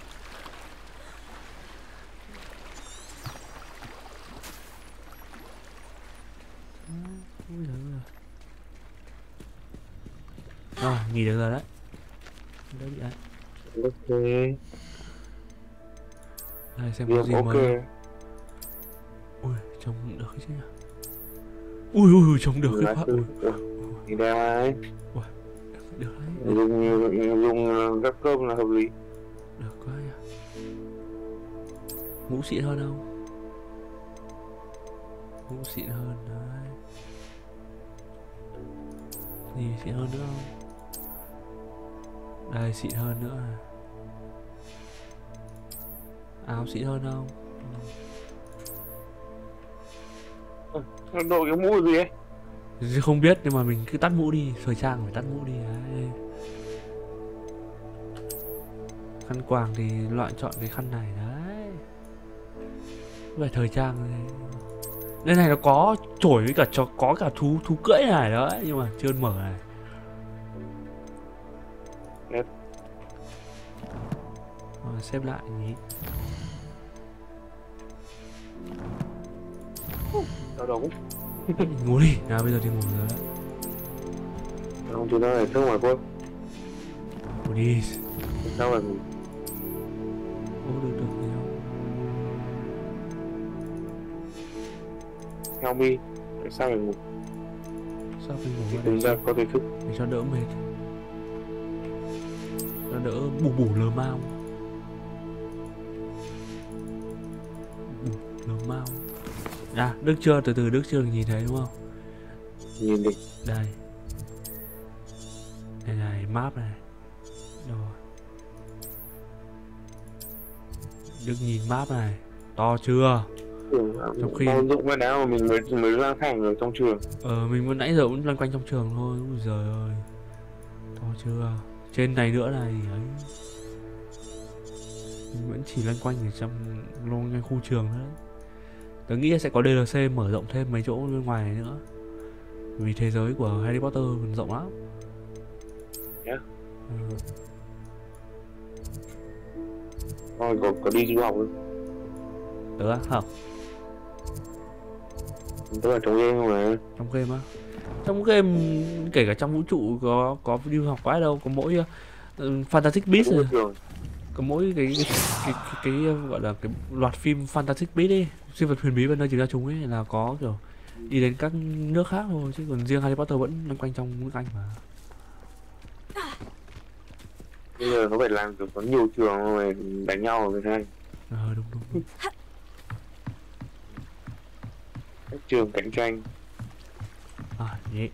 Nghỉ được rồi đấy. Đấy bị ai. Ok. Đây xem có gì mới. Ui, trông được chứ nhỉ. Ui, trông được cái phát. Thì đeo ai. Được đấy. Dùng gắp cơm là hợp lý. Được quá nhỉ. Mũ xịn hơn không? Mũ xịn hơn đấy. Gì xịn hơn nữa không? Đây xịn hơn nữa. Áo xịn hơn không? Đội cái mũ gì ấy? Không biết nhưng mà mình cứ tắt mũ đi, thời trang phải tắt mũ đi đấy. Khăn quàng thì chọn cái khăn này đấy. Về thời trang này. Đây này nó có chổi với cả có cả thú cưỡi này đấy nhưng mà chưa mở này. Xếp lại nhỉ. Đâu đúng. Ngủ đi, nào bây giờ đi ngủ rồi đấy. Không thì nó này thức ngoài thôi. Ngủ đi. Sao lại ngủ? Được gì không? Help me. Tại sao lại ngủ? Sao phải ngủ? Thì ra có thể thức. Để cho đỡ mệt. Cho đỡ bù lờ mau. Lờ mau. À, Đức chưa, từ từ Đức chưa được nhìn thấy đúng không? Nhìn đi. Đây. Đây này, map này. Rồi. Đức nhìn map này. To chưa? Trong khi dụng cái đá mà mình mới lang thang ở trong trường. Mình vẫn nãy giờ cũng loanh quanh trong trường thôi. Ui giời ơi. To chưa? Trên này nữa này ấy. Mình vẫn chỉ loanh quanh ở trong quanh khu trường thôi. Tớ nghĩ sẽ có DLC mở rộng thêm mấy chỗ bên ngoài này nữa. Vì thế giới của Harry Potter còn rộng lắm. Yeah. Thôi có đi du học không? Tớ á? Không. Tớ ở trong game không này. Trong game á? Trong game kể cả trong vũ trụ có đi du học quá đâu, có mỗi Fantastic Beasts rồi. Có mỗi cái gọi là cái loạt phim Fantastic Beasts đi, siêu vật huyền bí và nơi tìm ra chúng ấy là có kiểu đi đến các nước khác thôi, chứ còn riêng Harry Potter vẫn loanh quanh trong nước Anh mà. Bây giờ nó phải làm kiểu có nhiều trường rồi đánh nhau rồi này. Đúng. Các trường cạnh tranh. Nhỉ.